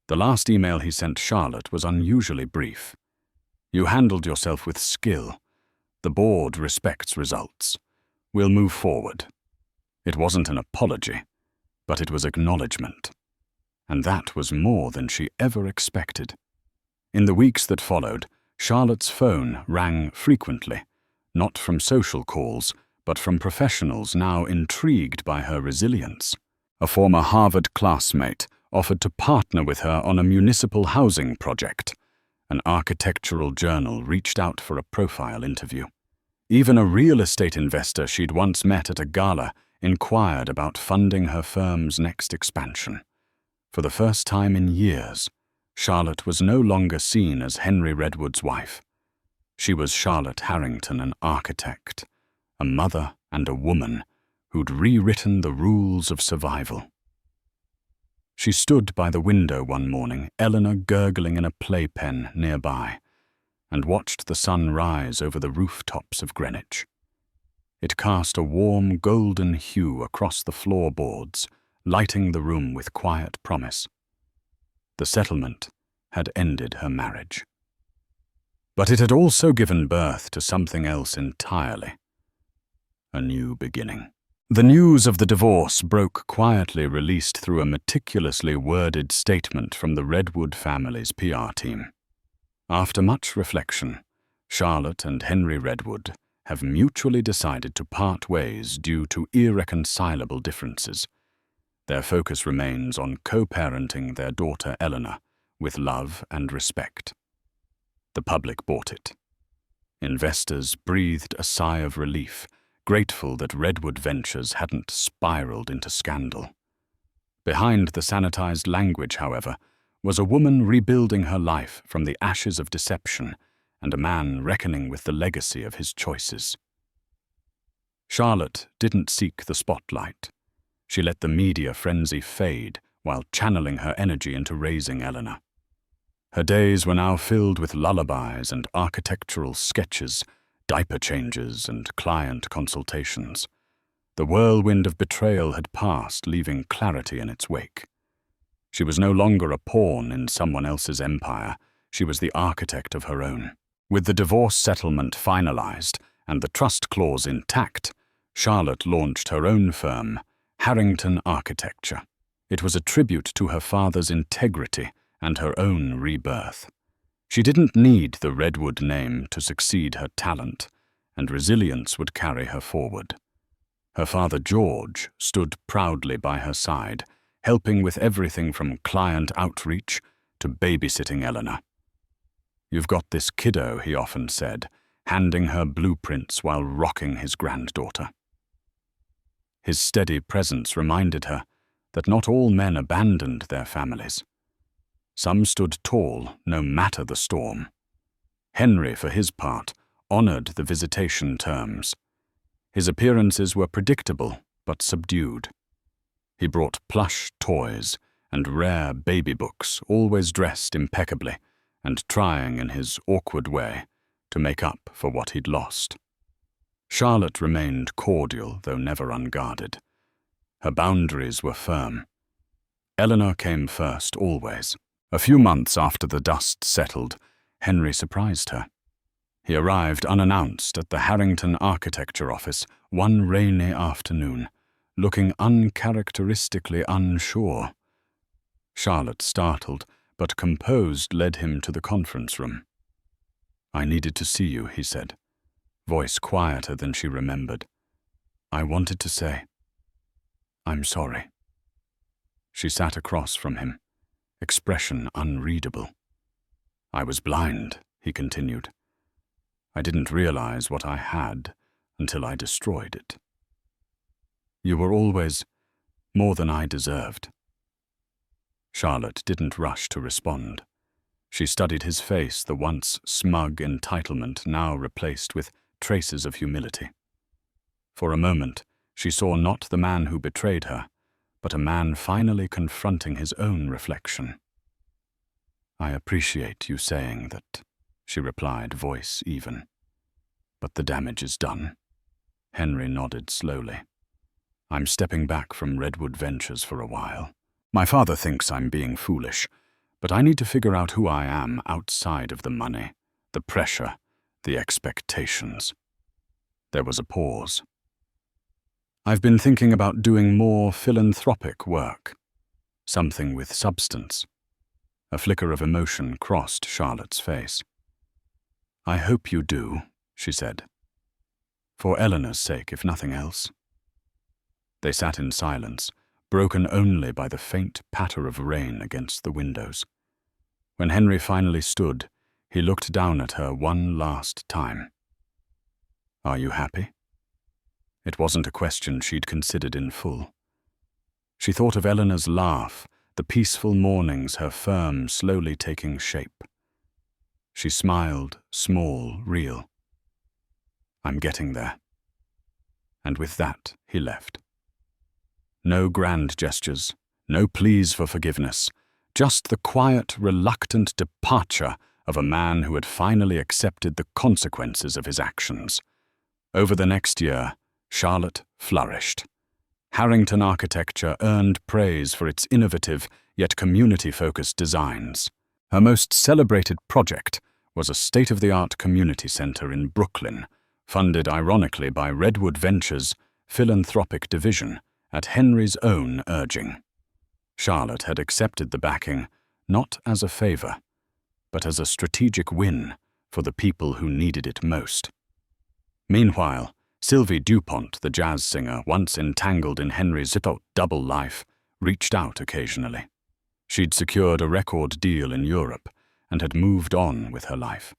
The last email he sent Charlotte was unusually brief. "You handled yourself with skill. The board respects results. We'll move forward." It wasn't an apology, but it was acknowledgement. And that was more than she ever expected. In the weeks that followed, Charlotte's phone rang frequently, not from social calls, but from professionals now intrigued by her resilience. A former Harvard classmate offered to partner with her on a municipal housing project. An architectural journal reached out for a profile interview. Even a real estate investor she'd once met at a gala inquired about funding her firm's next expansion. For the first time in years, Charlotte was no longer seen as Henry Redwood's wife. She was Charlotte Harrington, an architect, a mother and a woman who'd rewritten the rules of survival. She stood by the window one morning, Eleanor gurgling in a playpen nearby, and watched the sun rise over the rooftops of Greenwich. It cast a warm golden hue across the floorboards, lighting the room with quiet promise. The settlement had ended her marriage. But it had also given birth to something else entirely. A new beginning. The news of the divorce broke quietly, released through a meticulously worded statement from the Redwood family's PR team. After much reflection, Charlotte and Henry Redwood have mutually decided to part ways due to irreconcilable differences. Their focus remains on co-parenting their daughter Eleanor with love and respect. The public bought it. Investors breathed a sigh of relief, grateful that Redwood Ventures hadn't spiraled into scandal. Behind the sanitized language, however, was a woman rebuilding her life from the ashes of deception and a man reckoning with the legacy of his choices. Charlotte didn't seek the spotlight. She let the media frenzy fade while channeling her energy into raising Eleanor. Her days were now filled with lullabies and architectural sketches, diaper changes and client consultations. The whirlwind of betrayal had passed, leaving clarity in its wake. She was no longer a pawn in someone else's empire. She was the architect of her own. With the divorce settlement finalized and the trust clause intact, Charlotte launched her own firm, Harrington Architecture. It was a tribute to her father's integrity and her own rebirth. She didn't need the Redwood name to succeed her talent, and resilience would carry her forward. Her father George stood proudly by her side, helping with everything from client outreach to babysitting Eleanor. "You've got this kiddo," he often said, handing her blueprints while rocking his granddaughter. His steady presence reminded her that not all men abandoned their families. Some stood tall, no matter the storm. Henry, for his part, honored the visitation terms. His appearances were predictable but subdued. He brought plush toys and rare baby books, always dressed impeccably and trying in his awkward way to make up for what he'd lost. Charlotte remained cordial, though never unguarded. Her boundaries were firm. Eleanor came first, always. A few months after the dust settled, Henry surprised her. He arrived unannounced at the Harrington Architecture office one rainy afternoon, looking uncharacteristically unsure. Charlotte, startled but composed, led him to the conference room. "I needed to see you," he said, voice quieter than she remembered. "I wanted to say, I'm sorry." She sat across from him, expression unreadable. "I was blind," he continued. "I didn't realize what I had until I destroyed it. You were always more than I deserved." Charlotte didn't rush to respond. She studied his face, the once smug entitlement now replaced with traces of humility. For a moment, she saw not the man who betrayed her, but a man finally confronting his own reflection. "I appreciate you saying that," she replied, voice even. "But the damage is done." Henry nodded slowly. "I'm stepping back from Redwood Ventures for a while. My father thinks I'm being foolish, but I need to figure out who I am outside of the money, the pressure, the expectations." There was a pause. "I've been thinking about doing more philanthropic work, something with substance." A flicker of emotion crossed Charlotte's face. "I hope you do," she said. "For Eleanor's sake, if nothing else." They sat in silence, broken only by the faint patter of rain against the windows. When Henry finally stood, he looked down at her one last time. "Are you happy?" It wasn't a question she'd considered in full. She thought of Eleanor's laugh, the peaceful mornings, her firm slowly taking shape. She smiled, small, real. "I'm getting there." And with that, he left. No grand gestures, no pleas for forgiveness, just the quiet, reluctant departure of a man who had finally accepted the consequences of his actions. Over the next year, Charlotte flourished. Harrington Architecture earned praise for its innovative yet community-focused designs. Her most celebrated project was a state-of-the-art community center in Brooklyn, funded ironically by Redwood Ventures' philanthropic division at Henry's own urging. Charlotte had accepted the backing not as a favor, but as a strategic win for the people who needed it most. Meanwhile, Sylvie DuPont, the jazz singer, once entangled in Henry's double life, reached out occasionally. She'd secured a record deal in Europe and had moved on with her life.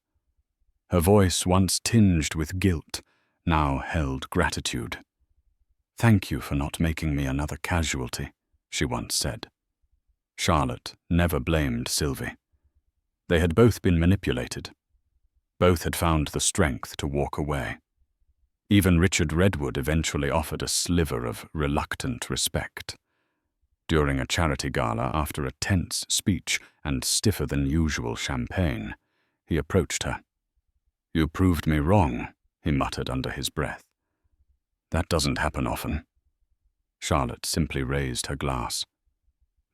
Her voice, once tinged with guilt, now held gratitude. "Thank you for not making me another casualty," she once said. Charlotte never blamed Sylvie. They had both been manipulated. Both had found the strength to walk away. Even Richard Redwood eventually offered a sliver of reluctant respect. During a charity gala, after a tense speech and stiffer-than-usual champagne, he approached her. "You proved me wrong," he muttered under his breath. "That doesn't happen often." Charlotte simply raised her glass.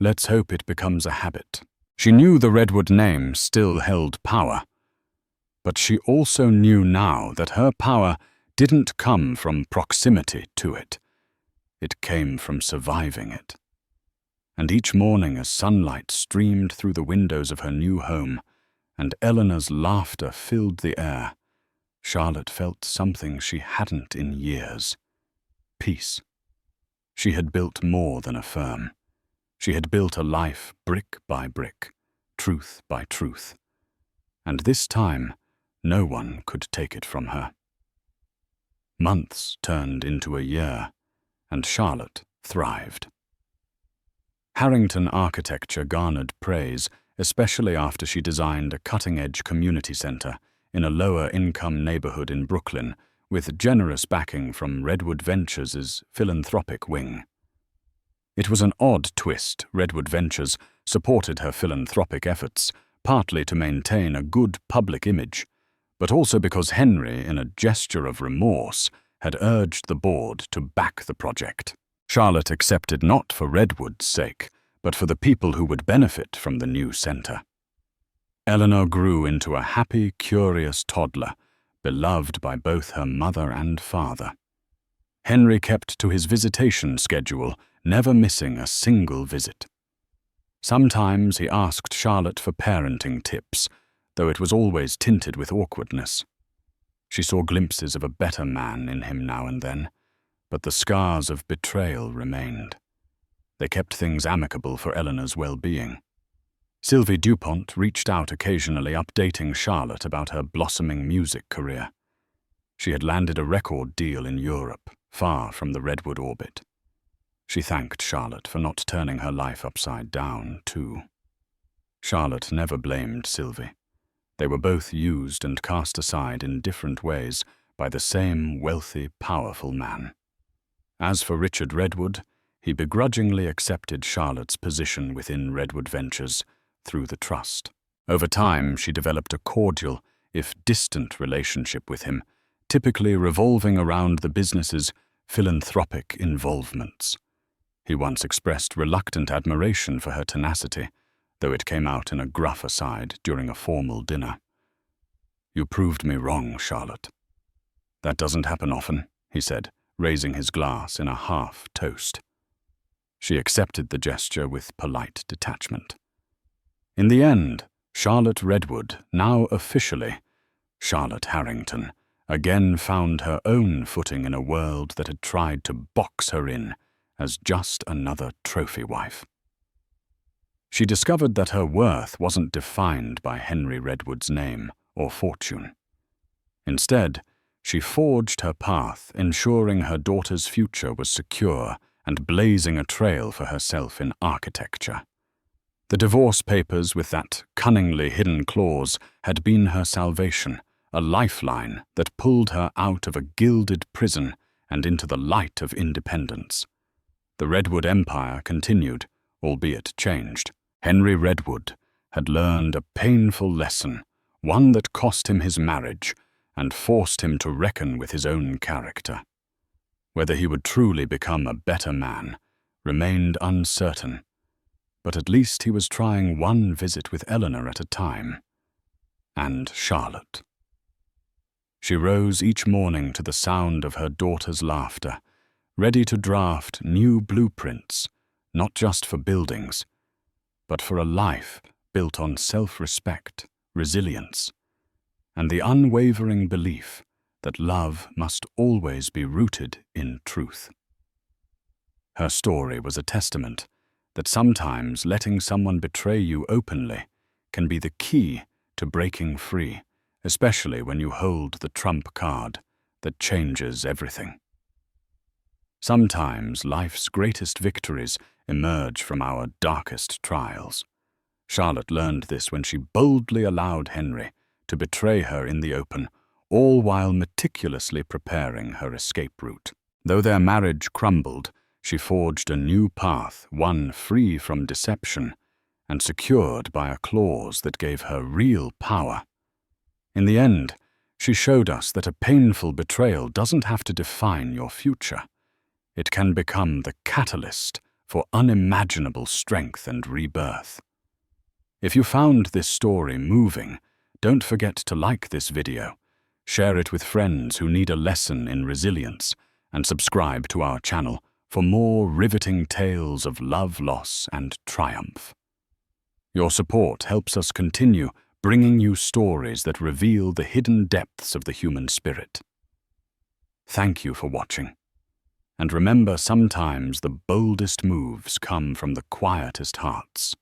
"Let's hope it becomes a habit." She knew the Redwood name still held power, but she also knew now that her power didn't come from proximity to it. It came from surviving it. And each morning as sunlight streamed through the windows of her new home and Eleanor's laughter filled the air, Charlotte felt something she hadn't in years. Peace. She had built more than a firm. She had built a life brick by brick, truth by truth. And this time, no one could take it from her. Months turned into a year, and Charlotte thrived. Harrington Architecture garnered praise, especially after she designed a cutting-edge community center in a lower-income neighborhood in Brooklyn with generous backing from Redwood Ventures' philanthropic wing. It was an odd twist. Redwood Ventures supported her philanthropic efforts, partly to maintain a good public image, but also because Henry, in a gesture of remorse, had urged the board to back the project. Charlotte accepted not for Redwood's sake, but for the people who would benefit from the new center. Eleanor grew into a happy, curious toddler, beloved by both her mother and father. Henry kept to his visitation schedule, never missing a single visit. Sometimes he asked Charlotte for parenting tips, though it was always tinted with awkwardness. She saw glimpses of a better man in him now and then, but the scars of betrayal remained. They kept things amicable for Eleanor's well-being. Sylvie Dupont reached out occasionally, updating Charlotte about her blossoming music career. She had landed a record deal in Europe, far from the Redwood orbit. She thanked Charlotte for not turning her life upside down, too. Charlotte never blamed Sylvie. They were both used and cast aside in different ways by the same wealthy, powerful man. As for Richard Redwood, he begrudgingly accepted Charlotte's position within Redwood Ventures through the trust. Over time, she developed a cordial, if distant, relationship with him, typically revolving around the business's philanthropic involvements. He once expressed reluctant admiration for her tenacity, though it came out in a gruff aside during a formal dinner. "You proved me wrong, Charlotte." "That doesn't happen often," he said, raising his glass in a half-toast. She accepted the gesture with polite detachment. In the end, Charlotte Redwood, now officially Charlotte Harrington, again found her own footing in a world that had tried to box her in as just another trophy wife. She discovered that her worth wasn't defined by Henry Redwood's name or fortune. Instead, she forged her path, ensuring her daughter's future was secure and blazing a trail for herself in architecture. The divorce papers with that cunningly hidden clause had been her salvation, a lifeline that pulled her out of a gilded prison and into the light of independence. The Redwood Empire continued, albeit changed. Henry Redwood had learned a painful lesson, one that cost him his marriage and forced him to reckon with his own character. Whether he would truly become a better man remained uncertain, but at least he was trying one visit with Eleanor at a time. And Charlotte. She rose each morning to the sound of her daughter's laughter, ready to draft new blueprints, not just for buildings, but for a life built on self-respect, resilience, and the unwavering belief that love must always be rooted in truth. Her story was a testament that sometimes letting someone betray you openly can be the key to breaking free, especially when you hold the trump card that changes everything. Sometimes life's greatest victories emerge from our darkest trials. Charlotte learned this when she boldly allowed Henry to betray her in the open, all while meticulously preparing her escape route. Though their marriage crumbled, she forged a new path, one free from deception and secured by a clause that gave her real power. In the end, she showed us that a painful betrayal doesn't have to define your future. It can become the catalyst for unimaginable strength and rebirth. If you found this story moving, don't forget to like this video, share it with friends who need a lesson in resilience, and subscribe to our channel for more riveting tales of love, loss, and triumph. Your support helps us continue bringing you stories that reveal the hidden depths of the human spirit. Thank you for watching. And remember, sometimes the boldest moves come from the quietest hearts.